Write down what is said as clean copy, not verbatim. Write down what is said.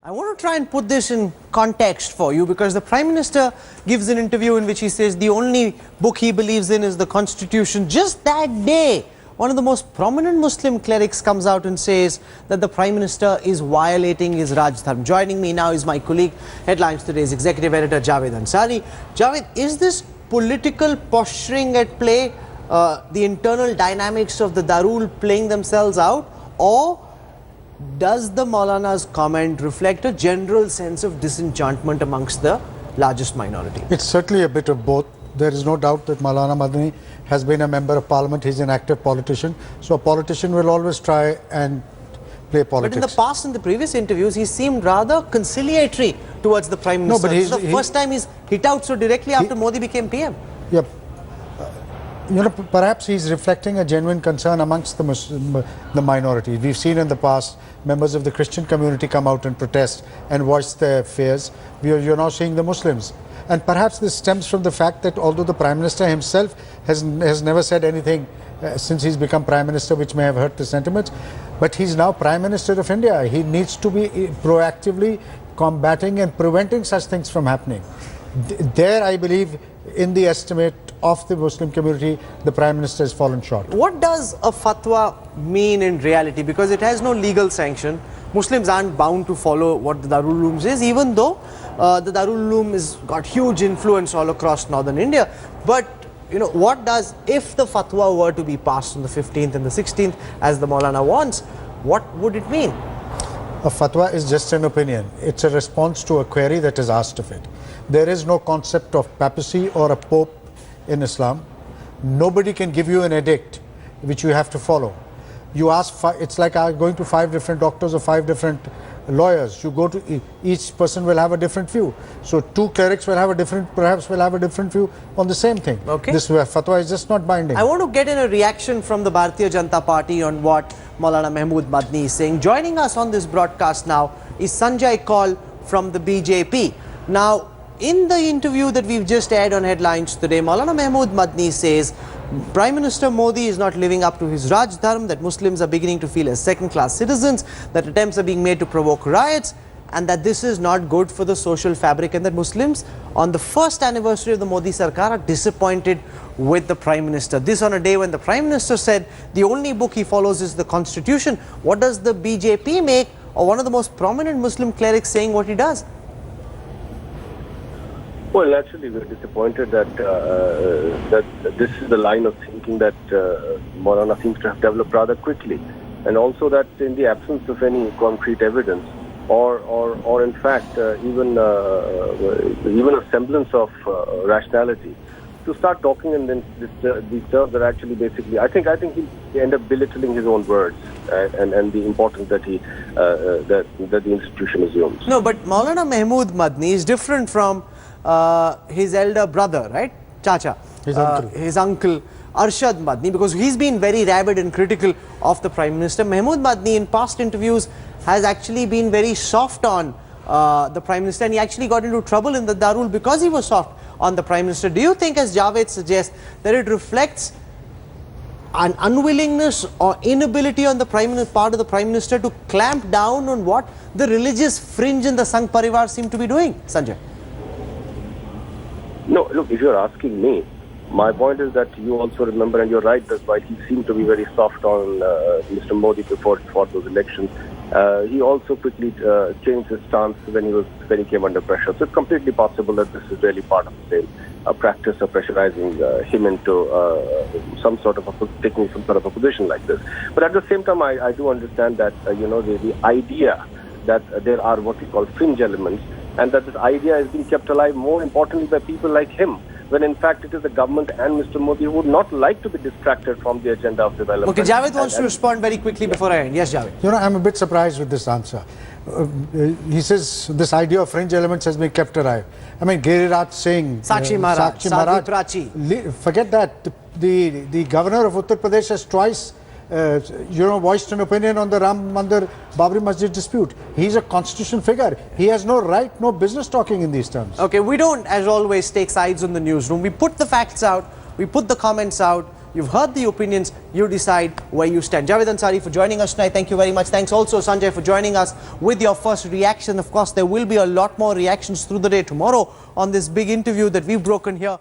I want to try and put this in context for you because the Prime Minister gives an interview in which he says the only book he believes in is the Constitution. Just that day, one of the most prominent Muslim clerics comes out and says that the Prime Minister is violating his Rajdharma. Joining me now is my colleague, Headlines Today's Executive Editor Javed Ansari. Javed, is this political posturing at play, the internal dynamics of the Darul playing themselves out, or does the Maulana's comment reflect a general sense of disenchantment amongst the largest minority? It's certainly a bit of both. There is no doubt that Maulana Madani has been a member of parliament. He's an active politician. So a politician will always try and play politics. But in the past, in the previous interviews, he seemed rather conciliatory towards the Prime Minister. No, but this is the first time he's hit out so directly after Modi became PM. Yep. Perhaps he's reflecting a genuine concern amongst the minority. We've seen in the past members of the Christian community come out and protest and voice their fears. You're now seeing the Muslims. And perhaps this stems from the fact that although the Prime Minister himself has never said anything since he's become Prime Minister which may have hurt the sentiments, but he's now Prime Minister of India. He needs to be proactively combating and preventing such things from happening. There, I believe, in the estimate of the Muslim community, the Prime Minister has fallen short. What does a fatwa mean in reality? Because it has no legal sanction. Muslims aren't bound to follow what the Darul Uloom says, even though the Darul Uloom has got huge influence all across northern India. But, you know, what does, if the fatwa were to be passed on the 15th and the 16th, as the Maulana wants, what would it mean? A fatwa is just an opinion. It's a response to a query that is asked of it. There is no concept of papacy or a pope in Islam. Nobody can give you an edict which you have to follow. You ask, it's like going to 5 different doctors or 5 different lawyers. You go to, each person will have a different view. So 2 clerics will have a different, perhaps will have a different view on the same thing. Okay. This fatwa is just not binding. I want to get in a reaction from the Bharatiya Janata Party on what Maulana Mahmood Madni is saying. Joining us on this broadcast now is Sanjay Kaul from the BJP. Now, in the interview that we've just aired on Headlines today, Maulana Mahmood Madni says Prime Minister Modi is not living up to his Rajdharma, that Muslims are beginning to feel as second-class citizens, that attempts are being made to provoke riots, and that this is not good for the social fabric, and that Muslims on the first anniversary of the Modi Sarkar are disappointed with the Prime Minister. This on a day when the Prime Minister said the only book he follows is the Constitution. What does the BJP make, or one of the most prominent Muslim clerics saying what he does? Well, naturally, we're disappointed that that this is the line of thinking that Maulana seems to have developed rather quickly, and also that in the absence of any concrete evidence, or in fact even a semblance of rationality, to start talking in these terms that actually basically, I think he end up belittling his own words and the importance that that the institution assumes. No, but Maulana Mahmood Madni is different from his elder brother, right? Chacha. His uncle Arshad Madni, because he's been very rabid and critical of the Prime Minister. Mahmood Madni in past interviews has actually been very soft on the Prime Minister, and he actually got into trouble in the Darul because he was soft on the Prime Minister. Do you think, as Javed suggests, that it reflects an unwillingness or inability on the part of the Prime Minister to clamp down on what the religious fringe and the Sangh Parivar seem to be doing? Sanjay. No, look, if you're asking me, my point is that you also remember, and you're right, that while he seemed to be very soft on Mr. Modi before those elections, he also quickly changed his stance when he came under pressure. So it's completely possible that this is really part of the same practice of pressurizing him into taking some sort of a position like this. But at the same time, I do understand that the idea that there are what we call fringe elements, and that this idea is being kept alive more importantly by people like him, when in fact it is the government and Mr. Modi who would not like to be distracted from the agenda of development. Okay, Javed wants to respond very quickly before I end. Yes, Javed. I'm a bit surprised with this answer. He says this idea of fringe elements has been kept alive. I mean, Giriraj Singh, Sakshi Maharaj, Sadhu Prachi. Forget that. The governor of Uttar Pradesh has twice voiced an opinion on the Ram Mandir Babri Masjid dispute. He's a constitutional figure. He has no right, no business talking in these terms. Okay, we don't, as always, take sides on the newsroom. We put the facts out, we put the comments out. You've heard the opinions. You decide where you stand. Javed Ansari for joining us tonight. Thank you very much. Thanks also, Sanjay, for joining us with your first reaction. Of course, there will be a lot more reactions through the day tomorrow on this big interview that we've broken here.